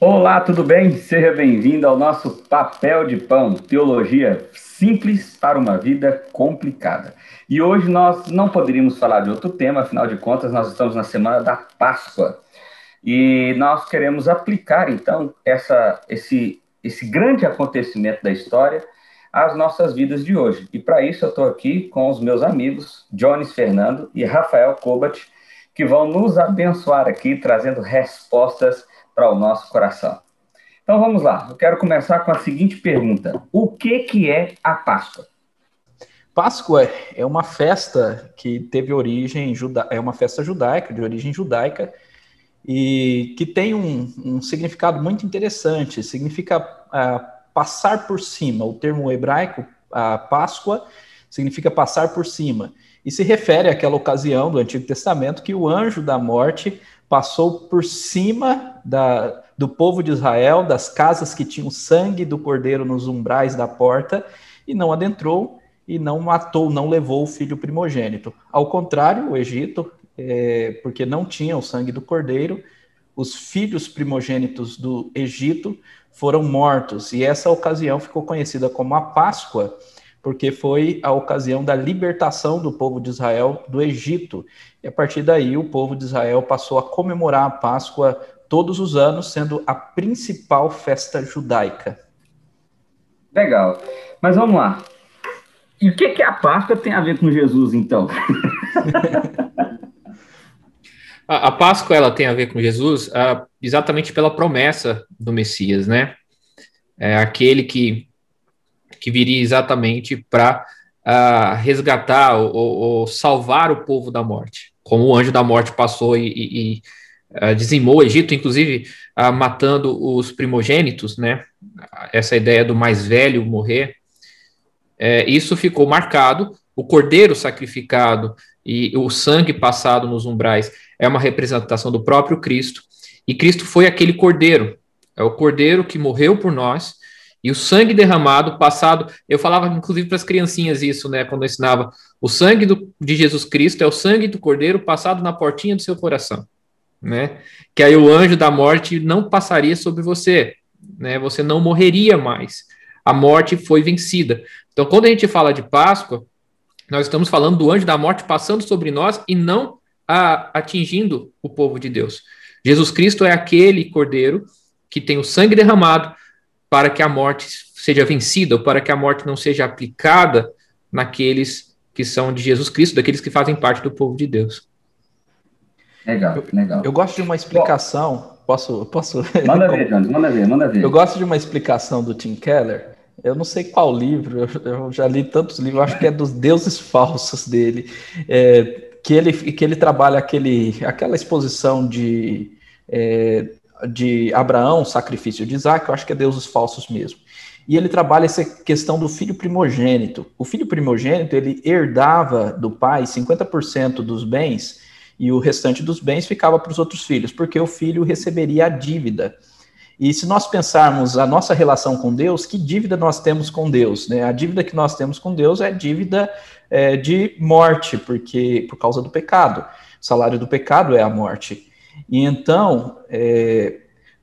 Olá, tudo bem? Seja bem-vindo ao nosso Papel de Pão, teologia simples para uma vida complicada. E hoje nós não poderíamos falar de outro tema, afinal de contas, nós estamos na semana da Páscoa. E nós queremos aplicar, então, esse grande acontecimento da história às nossas vidas de hoje. E para isso eu estou aqui com os meus amigos, Jones Fernando e Rafael Kobat, que vão nos abençoar aqui, trazendo respostas para o nosso coração. Então vamos lá, eu quero começar com a seguinte pergunta: o que é a Páscoa? Páscoa é uma festa que teve origem, é uma festa judaica, de origem judaica, e que tem um significado muito interessante. Significa passar por cima. O termo hebraico, Páscoa, significa passar por cima. E se refere àquela ocasião do Antigo Testamento que o anjo da morte passou por cima do povo de Israel, das casas que tinham sangue do cordeiro nos umbrais da porta, e não adentrou e não matou, não levou o filho primogênito. Ao contrário, o Egito, porque não tinha o sangue do cordeiro, os filhos primogênitos do Egito foram mortos, e essa ocasião ficou conhecida como a Páscoa, porque foi a ocasião da libertação do povo de Israel do Egito. E a partir daí o povo de Israel passou a comemorar a Páscoa todos os anos, sendo a principal festa judaica. Legal, mas vamos lá. E o que a Páscoa tem a ver com Jesus, então? A Páscoa ela tem a ver com Jesus exatamente pela promessa do Messias, né? É aquele que viria exatamente para resgatar ou salvar o povo da morte. Como o anjo da morte passou e dizimou o Egito, inclusive matando os primogênitos, né? Essa ideia do mais velho morrer. Isso ficou marcado. O cordeiro sacrificado e o sangue passado nos umbrais é uma representação do próprio Cristo. E Cristo foi aquele cordeiro. É o cordeiro que morreu por nós. E o sangue derramado, passado... Eu falava, inclusive, para as criancinhas isso, né? Quando eu ensinava. O sangue de Jesus Cristo é o sangue do cordeiro passado na portinha do seu coração. Né? Que aí o anjo da morte não passaria sobre você. Né? Você não morreria mais. A morte foi vencida. Então, quando a gente fala de Páscoa, nós estamos falando do anjo da morte passando sobre nós e não atingindo o povo de Deus. Jesus Cristo é aquele cordeiro que tem o sangue derramado para que a morte seja vencida, ou para que a morte não seja aplicada naqueles que são de Jesus Cristo, daqueles que fazem parte do povo de Deus. Legal, legal. Eu gosto de uma explicação. Posso? Manda ver, Jones, manda ver. Eu gosto de uma explicação do Tim Keller. Eu não sei qual livro, eu já li tantos livros, eu acho que é dos deuses falsos dele, que ele trabalha aquela exposição de Abraão, sacrifício de Isaac, eu acho que é deuses falsos mesmo. E ele trabalha essa questão do filho primogênito. O filho primogênito, ele herdava do pai 50% dos bens, e o restante dos bens ficava para os outros filhos, porque o filho receberia a dívida. E se nós pensarmos a nossa relação com Deus, que dívida nós temos com Deus? Né? A dívida que nós temos com Deus é dívida de morte, por causa do pecado. O salário do pecado é a morte. E então,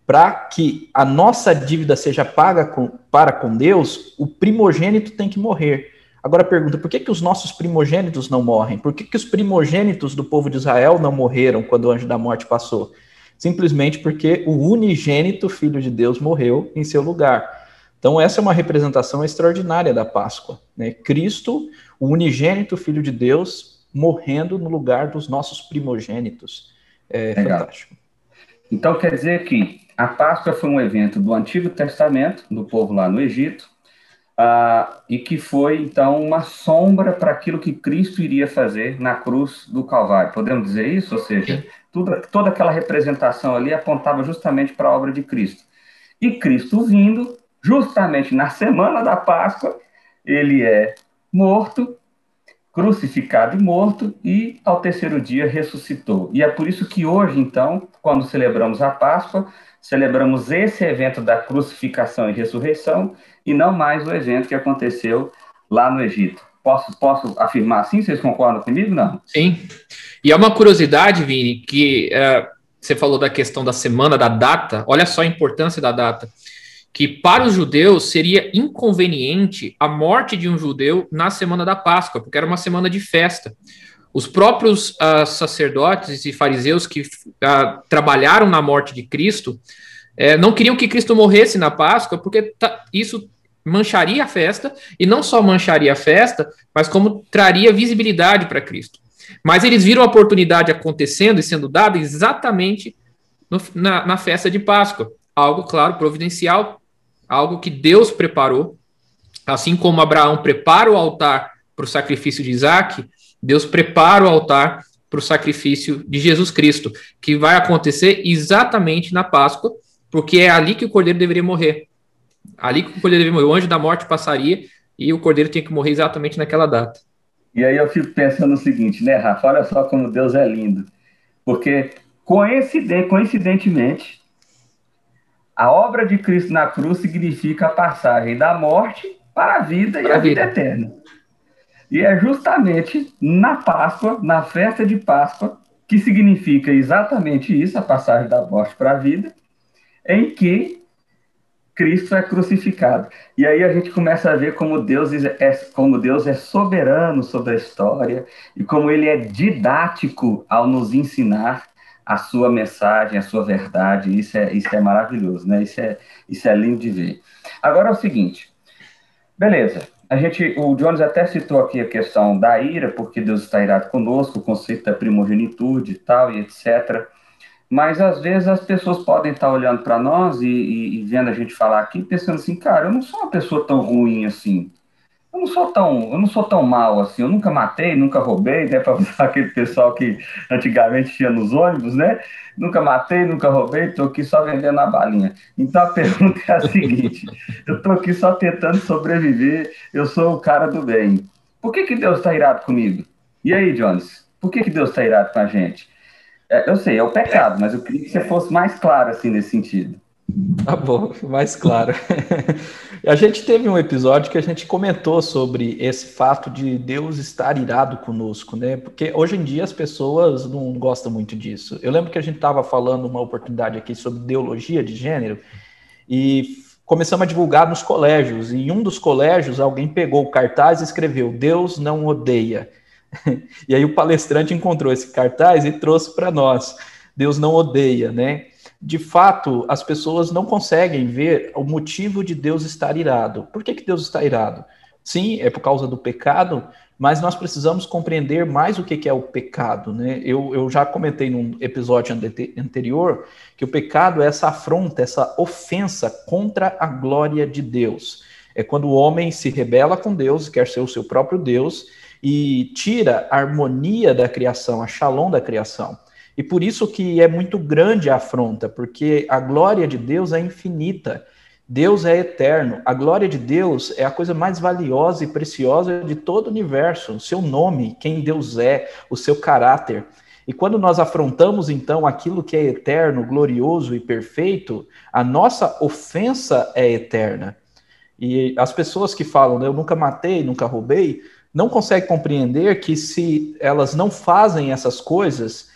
para que a nossa dívida seja paga para com Deus, o primogênito tem que morrer. Agora pergunta, por que os nossos primogênitos não morrem? Por que os primogênitos do povo de Israel não morreram quando o anjo da morte passou? Simplesmente porque o unigênito Filho de Deus morreu em seu lugar. Então essa é uma representação extraordinária da Páscoa, né? Cristo, o unigênito Filho de Deus, morrendo no lugar dos nossos primogênitos. É fantástico. Então quer dizer que a Páscoa foi um evento do Antigo Testamento, do povo lá no Egito, e que foi, então, uma sombra para aquilo que Cristo iria fazer na cruz do Calvário. Podemos dizer isso? Ou seja, toda aquela representação ali apontava justamente para a obra de Cristo. E Cristo vindo, justamente na semana da Páscoa, ele é morto, crucificado e morto, e ao terceiro dia ressuscitou. E é por isso que hoje, então, quando celebramos a Páscoa, celebramos esse evento da crucificação e ressurreição, e não mais o evento que aconteceu lá no Egito. Posso afirmar assim? Vocês concordam comigo? Não? Sim. E é uma curiosidade, Vini, que você falou da questão da semana, da data, olha só a importância da data, que para os judeus seria inconveniente a morte de um judeu na semana da Páscoa, porque era uma semana de festa. Os próprios sacerdotes e fariseus que trabalharam na morte de Cristo não queriam que Cristo morresse na Páscoa, porque isso mancharia a festa, e não só mancharia a festa, mas como traria visibilidade para Cristo. Mas eles viram a oportunidade acontecendo e sendo dada exatamente na festa de Páscoa. Algo, claro, providencial, algo que Deus preparou. Assim como Abraão prepara o altar para o sacrifício de Isaac, Deus prepara o altar para o sacrifício de Jesus Cristo, que vai acontecer exatamente na Páscoa, porque é ali que o cordeiro deveria morrer. Ali que o cordeiro deveria morrer. O anjo da morte passaria e o cordeiro tinha que morrer exatamente naquela data. E aí eu fico pensando o seguinte, né, Rafa? Olha só como Deus é lindo. Porque, coincidentemente, a obra de Cristo na cruz significa a passagem da morte para a vida e a vida eterna. E é justamente na Páscoa, na festa de Páscoa, que significa exatamente isso, a passagem da morte para a vida, em que Cristo é crucificado. E aí a gente começa a ver como Deus é soberano sobre a história e como ele é didático ao nos ensinar a sua mensagem, a sua verdade. Isso é maravilhoso, né? Isso é lindo de ver. Agora é o seguinte, beleza, o Jones até citou aqui a questão da ira, porque Deus está irado conosco, o conceito da primogenitude e tal, e etc., mas, às vezes, as pessoas podem estar olhando para nós e vendo a gente falar aqui, pensando assim, cara, eu não sou uma pessoa tão ruim assim. Eu não sou tão mal assim. Eu nunca matei, nunca roubei, né? Para usar aquele pessoal que antigamente tinha nos ônibus, né? Nunca matei, nunca roubei, estou aqui só vendendo a balinha. Então, a pergunta é a seguinte, eu estou aqui só tentando sobreviver, eu sou o cara do bem. Por que Deus está irado comigo? E aí, Jones? Por que Deus está irado com a gente? Eu sei, é o pecado, mas eu queria que você fosse mais claro, assim, nesse sentido. Tá bom, mais claro. A gente teve um episódio que a gente comentou sobre esse fato de Deus estar irado conosco, né? Porque hoje em dia as pessoas não gostam muito disso. Eu lembro que a gente estava falando uma oportunidade aqui sobre ideologia de gênero e começamos a divulgar nos colégios. E em um dos colégios, alguém pegou o cartaz e escreveu Deus não odeia. E aí o palestrante encontrou esse cartaz e trouxe para nós. Deus não odeia, né? De fato, as pessoas não conseguem ver o motivo de Deus estar irado. Por que Deus está irado? Sim, é por causa do pecado, mas nós precisamos compreender mais o que é o pecado, né? Eu já comentei num episódio anterior que o pecado é essa afronta, essa ofensa contra a glória de Deus. É quando o homem se rebela com Deus, quer ser o seu próprio Deus, e tira a harmonia da criação, a shalom da criação. E por isso que é muito grande a afronta, porque a glória de Deus é infinita, Deus é eterno, a glória de Deus é a coisa mais valiosa e preciosa de todo o universo, o seu nome, quem Deus é, o seu caráter. E quando nós afrontamos, então, aquilo que é eterno, glorioso e perfeito, a nossa ofensa é eterna. E as pessoas que falam, eu nunca matei, nunca roubei, não conseguem compreender que se elas não fazem essas coisas,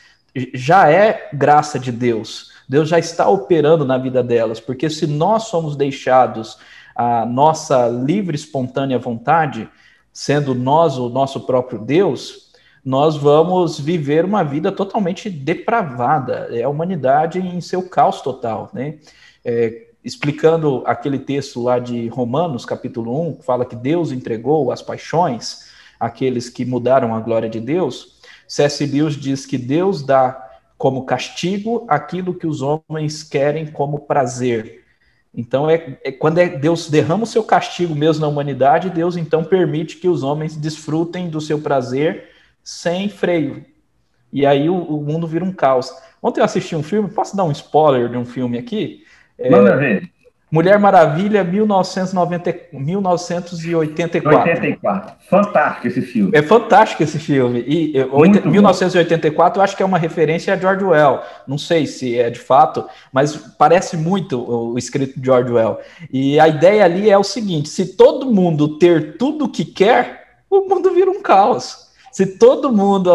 já é graça de Deus. Deus já está operando na vida delas, porque se nós somos deixados a nossa livre, espontânea vontade, sendo nós o nosso próprio Deus, nós vamos viver uma vida totalmente depravada. É a humanidade em seu caos total, né? Explicando aquele texto lá de Romanos, capítulo 1, que fala que Deus entregou as paixões àqueles que mudaram a glória de Deus, C.S. Lewis diz que Deus dá como castigo aquilo que os homens querem como prazer. Então, quando Deus derrama o seu castigo mesmo na humanidade, Deus então permite que os homens desfrutem do seu prazer sem freio. E aí o mundo vira um caos. Ontem eu assisti um filme, posso dar um spoiler de um filme aqui? Manda ver. Mulher Maravilha, 1984. 84. Fantástico esse filme. É fantástico esse filme. E 1984 eu acho que é uma referência a George Orwell. Não sei se é de fato, mas parece muito o escrito de George Orwell. E a ideia ali é o seguinte: se todo mundo ter tudo o que quer, o mundo vira um caos. Se todo mundo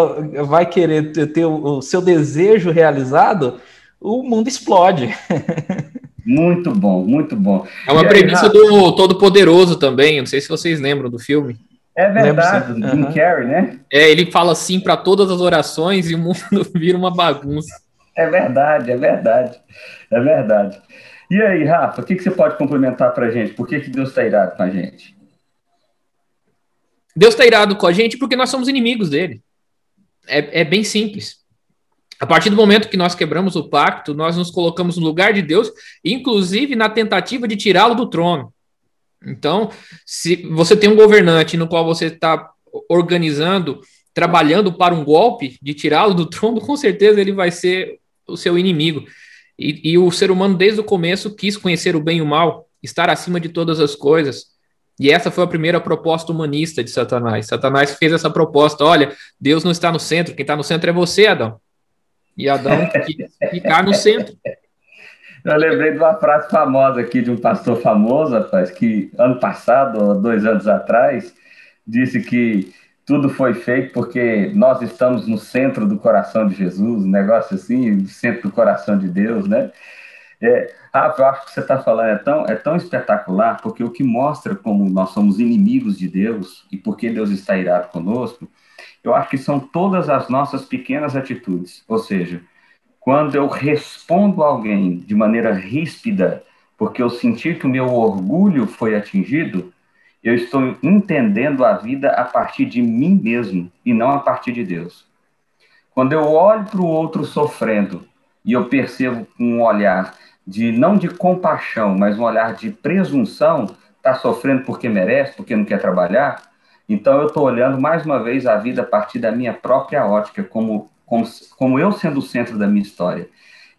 vai querer ter o seu desejo realizado, o mundo explode. Muito bom, muito bom. É uma premissa do Todo-Poderoso também, não sei se vocês lembram do filme. É verdade, do Jim Carrey, né? Ele fala sim para todas as orações e o mundo vira uma bagunça. É verdade, é verdade, é verdade. E aí, Rafa, o que você pode complementar para a gente? Por que Deus está irado com a gente? Deus está irado com a gente porque nós somos inimigos dele. É bem simples. A partir do momento que nós quebramos o pacto, nós nos colocamos no lugar de Deus, inclusive na tentativa de tirá-lo do trono. Então, se você tem um governante no qual você está organizando, trabalhando para um golpe de tirá-lo do trono, com certeza ele vai ser o seu inimigo. E o ser humano, desde o começo, quis conhecer o bem e o mal, estar acima de todas as coisas. E essa foi a primeira proposta humanista de Satanás. Satanás fez essa proposta: olha, Deus não está no centro, quem está no centro é você, Adão. E Adão quis ficar no centro. Eu lembrei de uma frase famosa aqui de um pastor famoso, rapaz, que ano passado, 2 anos atrás, disse que tudo foi feito porque nós estamos no centro do coração de Jesus, um negócio assim, no centro do coração de Deus, né? Rafa, eu acho que você está falando é tão espetacular, porque o que mostra como nós somos inimigos de Deus e por que Deus está irado conosco, eu acho que são todas as nossas pequenas atitudes, ou seja, quando eu respondo a alguém de maneira ríspida, porque eu senti que o meu orgulho foi atingido, eu estou entendendo a vida a partir de mim mesmo e não a partir de Deus. Quando eu olho para o outro sofrendo e eu percebo um olhar não de compaixão, mas um olhar de presunção, está sofrendo porque merece, porque não quer trabalhar, então eu estou olhando mais uma vez a vida a partir da minha própria ótica, como eu sendo o centro da minha história.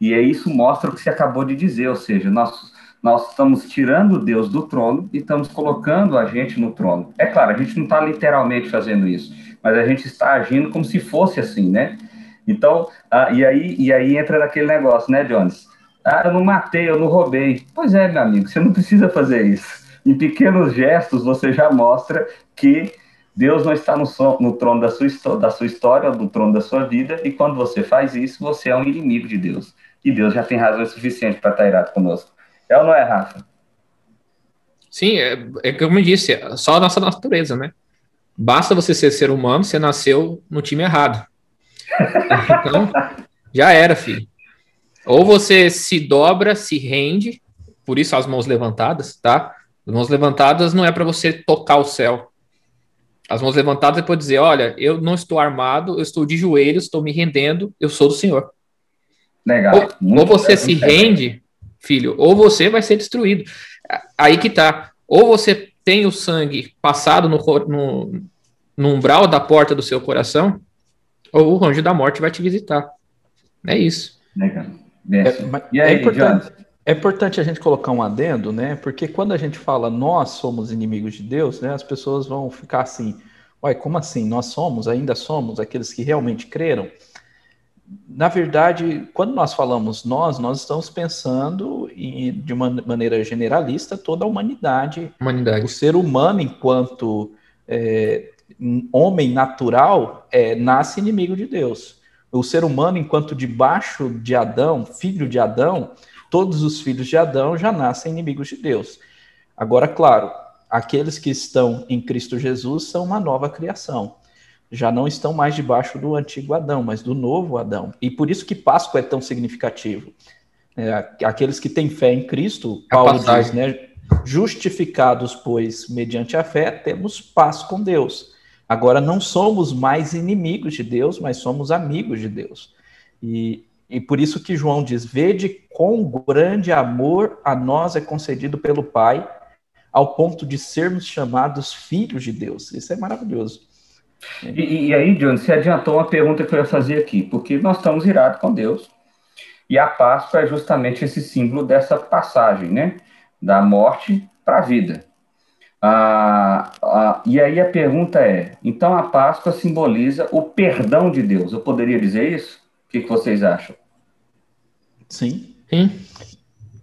E aí isso mostra o que você acabou de dizer, ou seja, nós estamos tirando Deus do trono e estamos colocando a gente no trono. É claro, a gente não está literalmente fazendo isso, mas a gente está agindo como se fosse assim, né? Então, e aí entra naquele negócio, né, Jones? Eu não matei, eu não roubei. Pois é, meu amigo, você não precisa fazer isso. Em pequenos gestos você já mostra que Deus não está no trono da sua história, no trono da sua vida, e quando você faz isso, você é um inimigo de Deus. E Deus já tem razão suficiente para estar irado conosco. É ou não é, Rafa? Sim, como eu disse, é só a nossa natureza, né? Basta você ser humano, você nasceu no time errado. Então, já era, filho. Ou você se dobra, se rende, por isso as mãos levantadas, tá? As mãos levantadas não é para você tocar o céu. As mãos levantadas é para dizer, olha, eu não estou armado, eu estou de joelhos, estou me rendendo, eu sou do Senhor. Legal. Ou você se rende, filho, ou você vai ser destruído. Aí que tá. Ou você tem o sangue passado no umbral da porta do seu coração, ou o anjo da morte vai te visitar. É isso. Legal. E aí, é importante a gente colocar um adendo, né? Porque quando a gente fala nós somos inimigos de Deus, né? As pessoas vão ficar assim, uai, como assim? Nós ainda somos aqueles que realmente creram? Na verdade, quando nós falamos nós estamos pensando de uma maneira generalista toda a humanidade. O ser humano, enquanto homem natural, nasce inimigo de Deus. O ser humano, enquanto debaixo de Adão, filho de Adão, todos os filhos de Adão já nascem inimigos de Deus. Agora, claro, aqueles que estão em Cristo Jesus são uma nova criação. Já não estão mais debaixo do antigo Adão, mas do novo Adão. E por isso que Páscoa é tão significativo. Aqueles que têm fé em Cristo, Paulo diz, né? Justificados, pois, mediante a fé, temos paz com Deus. Agora, não somos mais inimigos de Deus, mas somos amigos de Deus. E por isso que João diz, vede quão grande amor a nós é concedido pelo Pai, ao ponto de sermos chamados filhos de Deus. Isso é maravilhoso. E aí, John, você adiantou uma pergunta que eu ia fazer aqui, porque nós estamos irados com Deus, e a Páscoa é justamente esse símbolo dessa passagem, né? Da morte para a vida. E aí a pergunta então a Páscoa simboliza o perdão de Deus. Eu poderia dizer isso? O que vocês acham? Sim.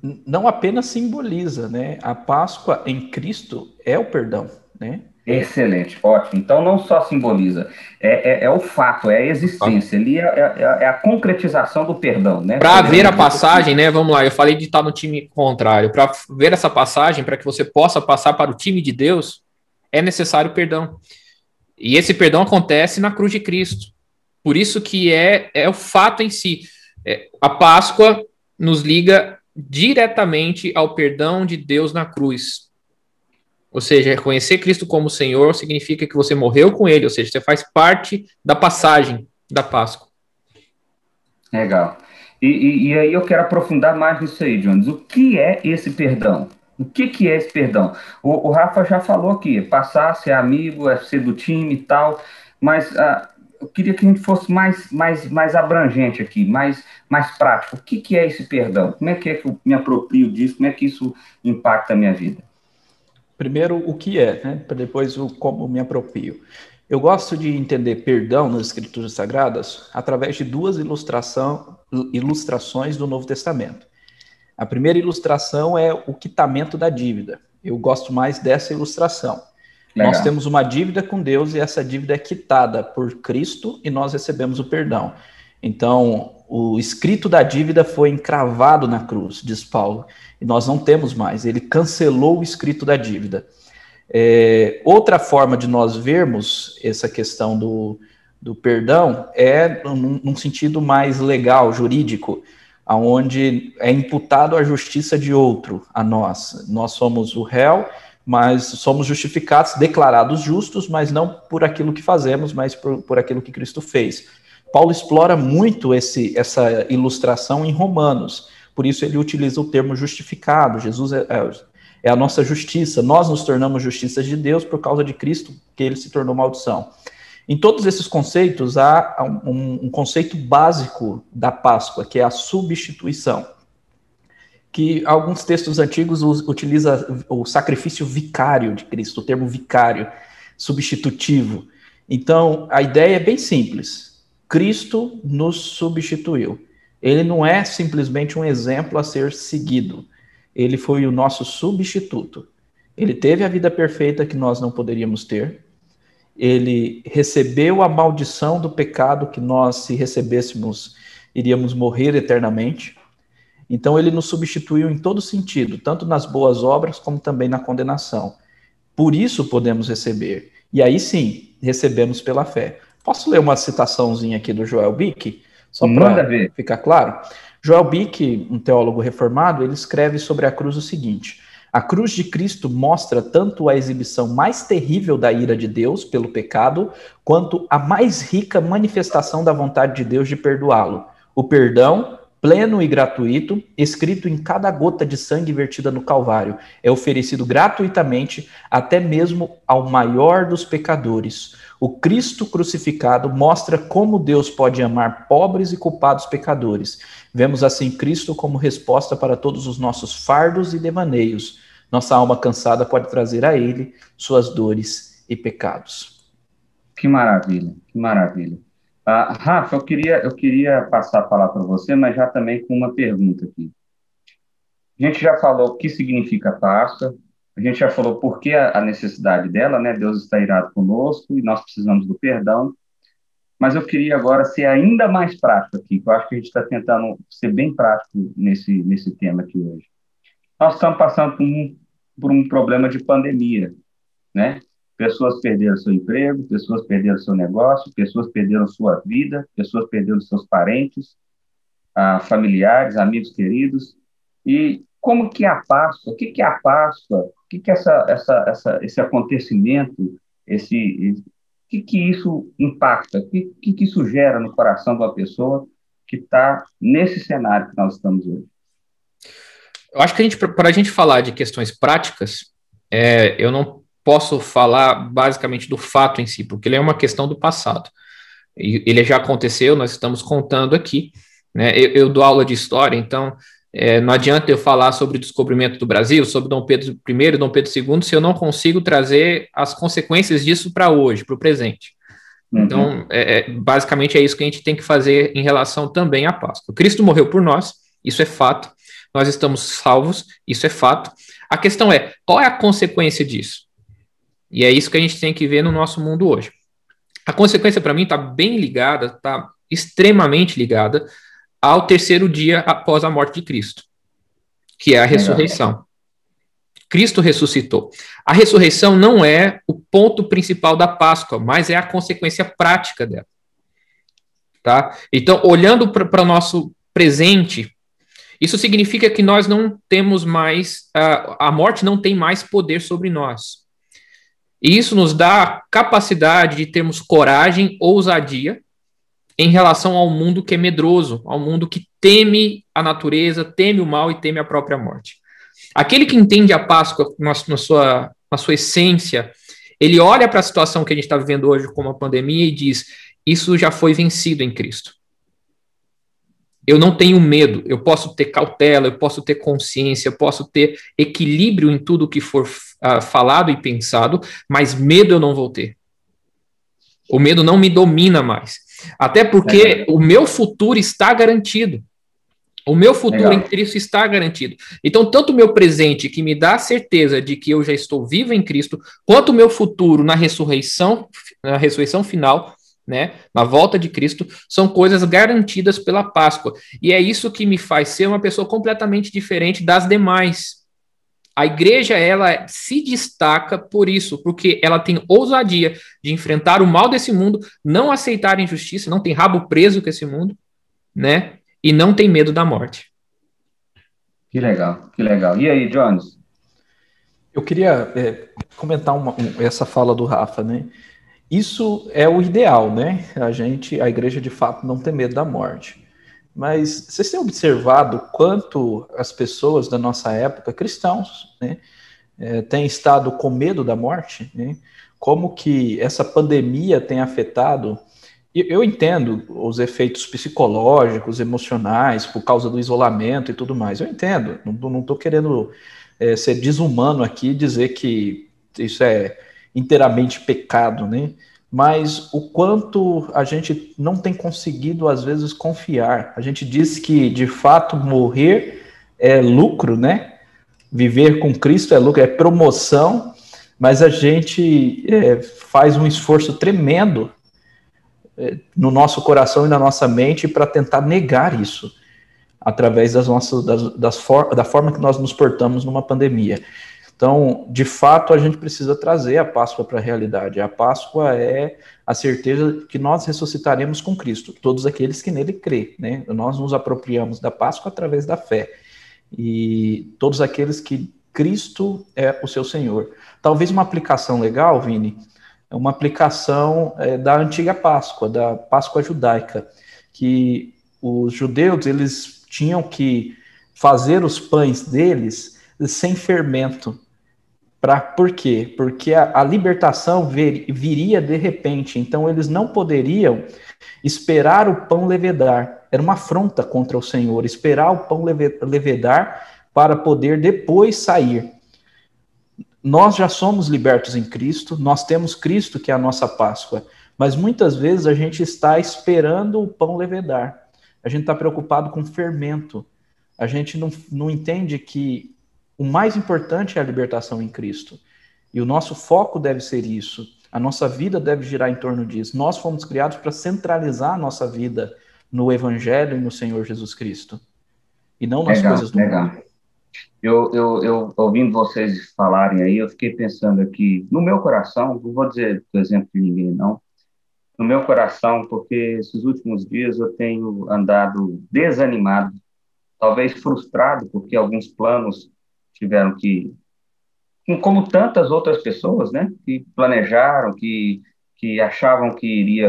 Não apenas simboliza, né? A Páscoa em Cristo é o perdão, né? Excelente, ótimo. Então, não só simboliza, é o fato, é a existência, ali é a concretização do perdão, né? Para ver Poderíamos a dizer assim. passagem, né? Vamos lá, eu falei de estar no time contrário. Para ver essa passagem, para que você possa passar para o time de Deus, é necessário perdão. E esse perdão acontece na cruz de Cristo. Por isso que é o fato em si. A Páscoa nos liga diretamente ao perdão de Deus na cruz. Ou seja, reconhecer Cristo como Senhor significa que você morreu com Ele, ou seja, você faz parte da passagem da Páscoa. Legal. E aí eu quero aprofundar mais nisso aí, Jones. O que é esse perdão? O que é esse perdão? O Rafa já falou aqui, passar a ser amigo, é ser do time e tal, mas eu queria que a gente fosse mais abrangente aqui, mais prático. O que é esse perdão? Como é que eu me aproprio disso? Como é que isso impacta a minha vida? Primeiro, o que é, né? Para depois o como me aproprio. Eu gosto de entender perdão nas Escrituras Sagradas através de duas ilustrações do Novo Testamento. A primeira ilustração é o quitamento da dívida. Eu gosto mais dessa ilustração. Nós Legal. temos uma dívida com Deus e essa dívida é quitada por Cristo e nós recebemos o perdão. Então, o escrito da dívida foi encravado na cruz, diz Paulo, e nós não temos mais. Ele cancelou o escrito da dívida. Outra forma de nós vermos essa questão do perdão é num sentido mais legal, jurídico, onde é imputado a justiça de outro a nós. Nós somos o réu, mas somos justificados, declarados justos, mas não por aquilo que fazemos, mas por aquilo que Cristo fez. Paulo explora muito essa ilustração em Romanos, por isso ele utiliza o termo justificado. Jesus é a nossa justiça, nós nos tornamos justiça de Deus por causa de Cristo, que ele se tornou maldição. Em todos esses conceitos, há um conceito básico da Páscoa, que é a substituição, que alguns textos antigos utiliza o sacrifício vicário de Cristo, o termo vicário, substitutivo. Então, a ideia é bem simples. Cristo nos substituiu. Ele não é simplesmente um exemplo a ser seguido. Ele foi o nosso substituto. Ele teve a vida perfeita que nós não poderíamos ter. Ele recebeu a maldição do pecado que nós, se recebêssemos, iríamos morrer eternamente. Então, ele nos substituiu em todo sentido, tanto nas boas obras como também na condenação. Por isso podemos receber. E aí sim, recebemos pela fé. Posso ler uma citaçãozinha aqui do Joel Bick? Só para ficar claro. Joel Bick, um teólogo reformado, ele escreve sobre a cruz o seguinte: a cruz de Cristo mostra tanto a exibição mais terrível da ira de Deus pelo pecado, quanto a mais rica manifestação da vontade de Deus de perdoá-lo. O perdão, pleno e gratuito, escrito em cada gota de sangue vertida no Calvário, é oferecido gratuitamente até mesmo ao maior dos pecadores. O Cristo crucificado mostra como Deus pode amar pobres e culpados pecadores. Vemos assim Cristo como resposta para todos os nossos fardos e devaneios. Nossa alma cansada pode trazer a Ele suas dores e pecados. Que maravilha, que maravilha. Rafa, eu queria passar a palavra para você, mas já também com uma pergunta aqui. A gente já falou o que significa Páscoa, a gente já falou por que a necessidade dela, né? Deus está irado conosco e nós precisamos do perdão. Mas eu queria agora ser ainda mais prático aqui, que eu acho que a gente está tentando ser bem prático nesse tema aqui hoje. Nós estamos passando por um problema de pandemia, né? Pessoas perderam seu emprego, pessoas perderam seu negócio, pessoas perderam sua vida, pessoas perderam seus parentes, familiares, amigos queridos. E como que é a Páscoa? O que é a Páscoa? O que é esse acontecimento? O que isso impacta? O que isso gera no coração de uma pessoa que está nesse cenário que nós estamos hoje? Eu acho que para a gente falar de questões práticas, eu não posso falar basicamente do fato em si, porque ele é uma questão do passado. Ele já aconteceu, nós estamos contando aqui, né? Eu dou aula de história, então não adianta eu falar sobre o descobrimento do Brasil, sobre Dom Pedro I e Dom Pedro II, se eu não consigo trazer as consequências disso para hoje, para o presente. Então, basicamente é isso que a gente tem que fazer em relação também à Páscoa. Cristo morreu por nós, isso é fato. Nós estamos salvos, isso é fato. A questão é, qual é a consequência disso? E é isso que a gente tem que ver no nosso mundo hoje. A consequência, para mim, está bem ligada, está extremamente ligada ao terceiro dia após a morte de Cristo, que é a Legal. ressurreição. Cristo ressuscitou. A ressurreição não é o ponto principal da Páscoa, mas é a consequência prática dela. Tá? Então, olhando para o nosso presente, isso significa que nós não temos mais, a morte não tem mais poder sobre nós. E isso nos dá a capacidade de termos coragem, ousadia, em relação ao mundo que é medroso, ao mundo que teme a natureza, teme o mal e teme a própria morte. Aquele que entende a Páscoa na sua essência, ele olha para a situação que a gente está vivendo hoje como a pandemia e diz, isso já foi vencido em Cristo. Eu não tenho medo, eu posso ter cautela, eu posso ter consciência, eu posso ter equilíbrio em tudo que for falado e pensado, mas medo eu não vou ter. O medo não me domina mais. Até porque o meu futuro está garantido. O meu futuro em Cristo está garantido. Então, tanto o meu presente, que me dá a certeza de que eu já estou vivo em Cristo, quanto o meu futuro na ressurreição final, né, na volta de Cristo, são coisas garantidas pela Páscoa. E é isso que me faz ser uma pessoa completamente diferente das demais. A igreja, ela se destaca por isso, porque ela tem ousadia de enfrentar o mal desse mundo, não aceitar a injustiça, não tem rabo preso com esse mundo, né? E não tem medo da morte. Que legal, que legal. E aí, Jones? Eu queria comentar essa fala do Rafa, né? Isso é o ideal, né? A igreja de fato não tem medo da morte. Mas vocês têm observado quanto as pessoas da nossa época, cristãos, né, têm estado com medo da morte? Né? Como que essa pandemia tem afetado? Eu entendo os efeitos psicológicos, emocionais, por causa do isolamento e tudo mais. Eu entendo. Não estou querendo ser desumano aqui e dizer que isso é inteiramente pecado, né? Mas o quanto a gente não tem conseguido, às vezes, confiar. A gente diz que, de fato, morrer é lucro, né? Viver com Cristo é lucro, é promoção, mas a gente faz um esforço tremendo no nosso coração e na nossa mente para tentar negar isso, através da forma que nós nos portamos numa pandemia. Então, de fato, a gente precisa trazer a Páscoa para a realidade. A Páscoa é a certeza que nós ressuscitaremos com Cristo, todos aqueles que nele crê, né? Nós nos apropriamos da Páscoa através da fé. E todos aqueles que Cristo é o seu Senhor. Talvez uma aplicação legal, Vini, é uma aplicação da antiga Páscoa, da Páscoa judaica, que os judeus, eles tinham que fazer os pães deles sem fermento. Por quê? Porque a libertação viria de repente, então eles não poderiam esperar o pão levedar. Era uma afronta contra o Senhor, esperar o pão levedar para poder depois sair. Nós já somos libertos em Cristo, nós temos Cristo que é a nossa Páscoa, mas muitas vezes a gente está esperando o pão levedar. A gente está preocupado com fermento. A gente não entende que o mais importante é a libertação em Cristo. E o nosso foco deve ser isso. A nossa vida deve girar em torno disso. Nós fomos criados para centralizar a nossa vida no Evangelho e no Senhor Jesus Cristo. E não nas coisas do mundo. Eu ouvindo vocês falarem aí, eu fiquei pensando aqui, no meu coração, não vou dizer o exemplo de ninguém, não, no meu coração, porque esses últimos dias eu tenho andado desanimado, talvez frustrado, porque alguns planos tiveram que, como tantas outras pessoas, né, que planejaram, que achavam que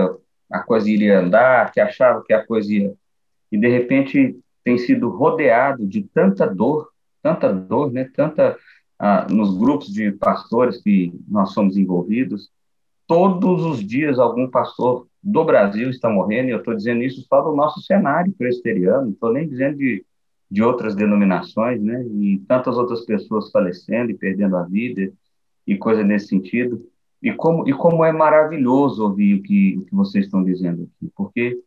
a coisa iria andar, que achavam que a coisa ia, e de repente tem sido rodeado de tanta dor, né, nos grupos de pastores que nós somos envolvidos, todos os dias algum pastor do Brasil está morrendo, e eu estou dizendo isso só do nosso cenário presbiteriano, não estou nem dizendo de outras denominações, né? E tantas outras pessoas falecendo e perdendo a vida e coisa nesse sentido. E como é maravilhoso ouvir o que vocês estão dizendo aqui, porque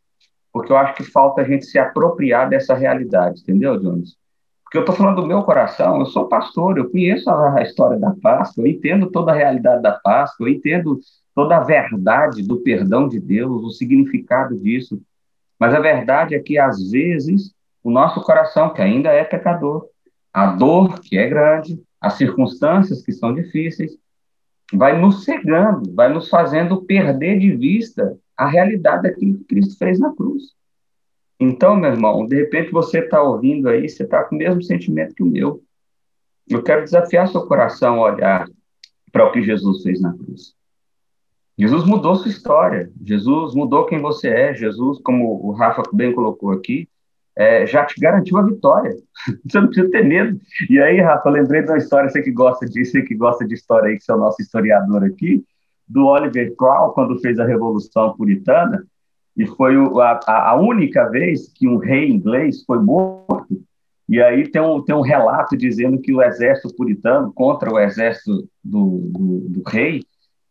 eu acho que falta a gente se apropriar dessa realidade, entendeu, Jones? Porque eu estou falando do meu coração, eu sou pastor, eu conheço a história da Páscoa, eu entendo toda a realidade da Páscoa, eu entendo toda a verdade do perdão de Deus, o significado disso. Mas a verdade é que, às vezes, o nosso coração, que ainda é pecador, a dor, que é grande, as circunstâncias que são difíceis, vai nos cegando, vai nos fazendo perder de vista a realidade daquilo que Cristo fez na cruz. Então, meu irmão, de repente você está ouvindo aí, você está com o mesmo sentimento que o meu. Eu quero desafiar seu coração a olhar para o que Jesus fez na cruz. Jesus mudou sua história, Jesus mudou quem você é, Jesus, como o Rafa bem colocou aqui, já te garantiu a vitória. Você não precisa ter medo. E aí, Rafa, lembrei de uma história, você que gosta disso, você que gosta de história aí, que é o nosso historiador aqui, do Oliver Cromwell, quando fez a Revolução Puritana, e foi a única vez que um rei inglês foi morto. E aí tem um relato dizendo que o exército puritano, contra o exército do rei,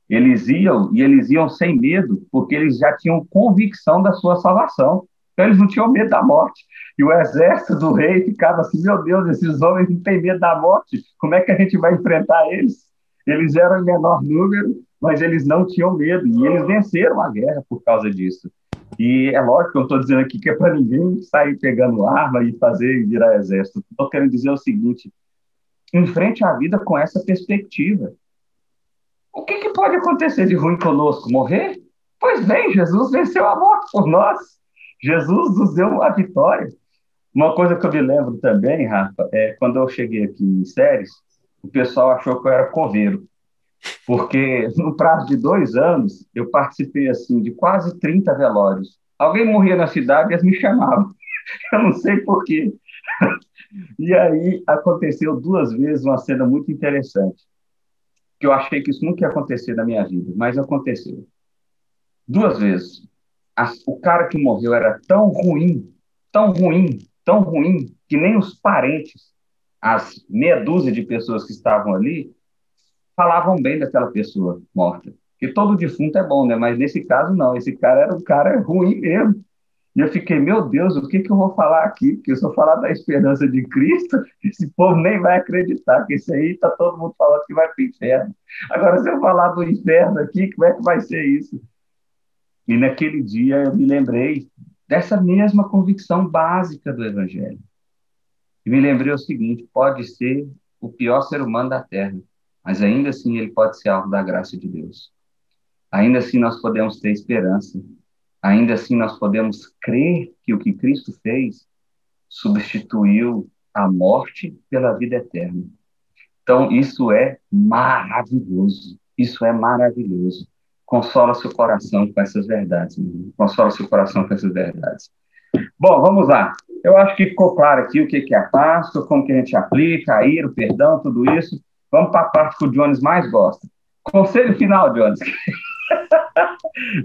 eles iam sem medo, porque eles já tinham convicção da sua salvação. Então, eles não tinham medo da morte. E o exército do rei ficava assim, meu Deus, esses homens não têm medo da morte, como é que a gente vai enfrentar eles? Eles eram em menor número, mas eles não tinham medo, e eles venceram a guerra por causa disso. E é lógico que eu estou dizendo aqui que é para ninguém sair pegando arma e fazer virar exército. Estou querendo dizer o seguinte, enfrente a vida com essa perspectiva. O que pode acontecer de ruim conosco? Morrer? Pois bem, Jesus venceu a morte por nós. Jesus nos deu a vitória. Uma coisa que eu me lembro também, Rafa, quando eu cheguei aqui em Séries, o pessoal achou que eu era coveiro, porque no prazo de 2 anos, eu participei assim, de quase 30 velórios. Alguém morria na cidade e eles me chamavam. Eu não sei por quê. E aí aconteceu 2 vezes uma cena muito interessante, que eu achei que isso nunca ia acontecer na minha vida, mas aconteceu. 2 vezes. O cara que morreu era tão ruim, tão ruim, tão ruim, que nem os parentes, as meia dúzia de pessoas que estavam ali, falavam bem daquela pessoa morta. Porque todo defunto é bom, né? Mas nesse caso, não. Esse cara era um cara ruim mesmo. E eu fiquei, meu Deus, o que eu vou falar aqui? Porque se eu falar da esperança de Cristo, esse povo nem vai acreditar, que esse aí está todo mundo falando que vai para o inferno. Agora, se eu falar do inferno aqui, como é que vai ser isso? E naquele dia eu me lembrei dessa mesma convicção básica do Evangelho. E me lembrei o seguinte, pode ser o pior ser humano da Terra, mas ainda assim ele pode ser alvo da graça de Deus. Ainda assim nós podemos ter esperança. Ainda assim nós podemos crer que o que Cristo fez substituiu a morte pela vida eterna. Então isso é maravilhoso. Isso é maravilhoso. Consola seu coração com essas verdades. Consola seu coração com essas verdades. Bom, vamos lá. Eu acho que ficou claro aqui o que é a Páscoa, como que a gente aplica, a ira, o perdão, tudo isso. Vamos para a parte que o Jones mais gosta. Conselho final, Jones.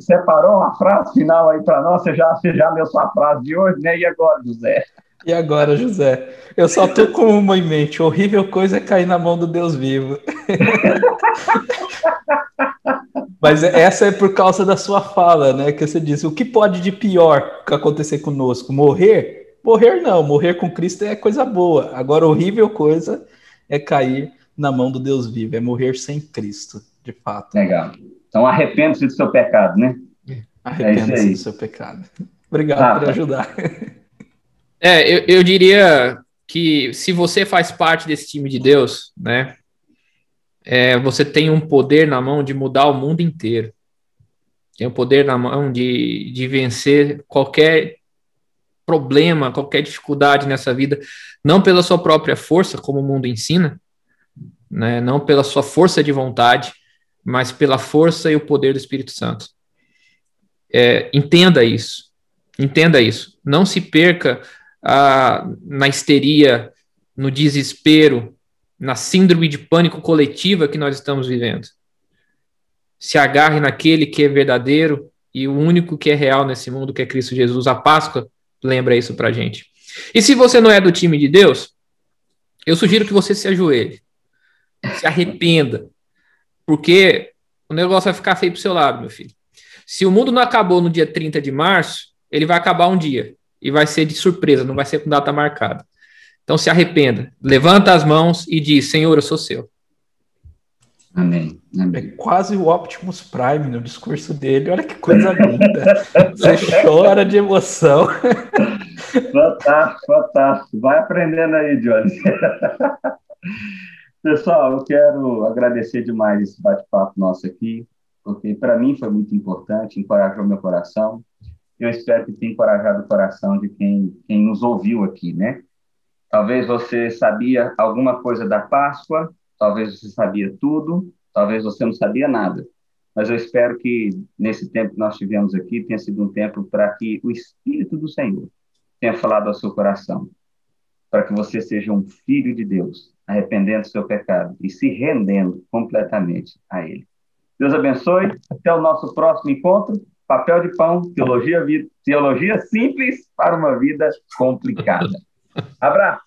Separou uma frase final aí para nós? Você já leu sua frase de hoje, né? E agora, José? E agora, José? Eu só tô com uma em mente. Horrível coisa é cair na mão do Deus vivo. Mas essa é por causa da sua fala, né? Que você disse, o que pode de pior acontecer conosco? Morrer? Morrer não, morrer com Cristo é coisa boa. Agora, horrível coisa é cair na mão do Deus vivo, é morrer sem Cristo, de fato. Legal. Então, arrependa-se do seu pecado, né? Arrependa-se do seu pecado. Obrigado por ajudar. Eu diria que se você faz parte desse time de Deus, né? Você tem um poder na mão de mudar o mundo inteiro. Tem o poder na mão de vencer qualquer problema, qualquer dificuldade nessa vida, não pela sua própria força, como o mundo ensina, né? Não pela sua força de vontade, mas pela força e o poder do Espírito Santo. Entenda isso. Entenda isso. Não se perca na histeria, no desespero, na síndrome de pânico coletiva que nós estamos vivendo. Se agarre naquele que é verdadeiro e o único que é real nesse mundo, que é Cristo Jesus. A Páscoa lembra isso pra gente. E se você não é do time de Deus, eu sugiro que você se ajoelhe, se arrependa, porque o negócio vai ficar feio pro seu lado, meu filho. Se o mundo não acabou no dia 30 de março, ele vai acabar um dia, e vai ser de surpresa, não vai ser com data marcada. Então se arrependa, levanta as mãos e diz: Senhor, eu sou seu. Amém. É quase o Optimus Prime no discurso dele. Olha que coisa linda. Você chora de emoção. Fantástico, fantástico. Vai aprendendo aí, Johnny. Pessoal, eu quero agradecer demais esse bate-papo nosso aqui, porque para mim foi muito importante, encorajou meu coração. Eu espero que tenha encorajado o coração de quem nos ouviu aqui, né? Talvez você sabia alguma coisa da Páscoa, talvez você sabia tudo, talvez você não sabia nada. Mas eu espero que nesse tempo que nós tivemos aqui tenha sido um tempo para que o Espírito do Senhor tenha falado ao seu coração, para que você seja um filho de Deus, arrependendo do seu pecado e se rendendo completamente a Ele. Deus abençoe. Até o nosso próximo encontro. Papel de pão, teologia simples para uma vida complicada. Abraço.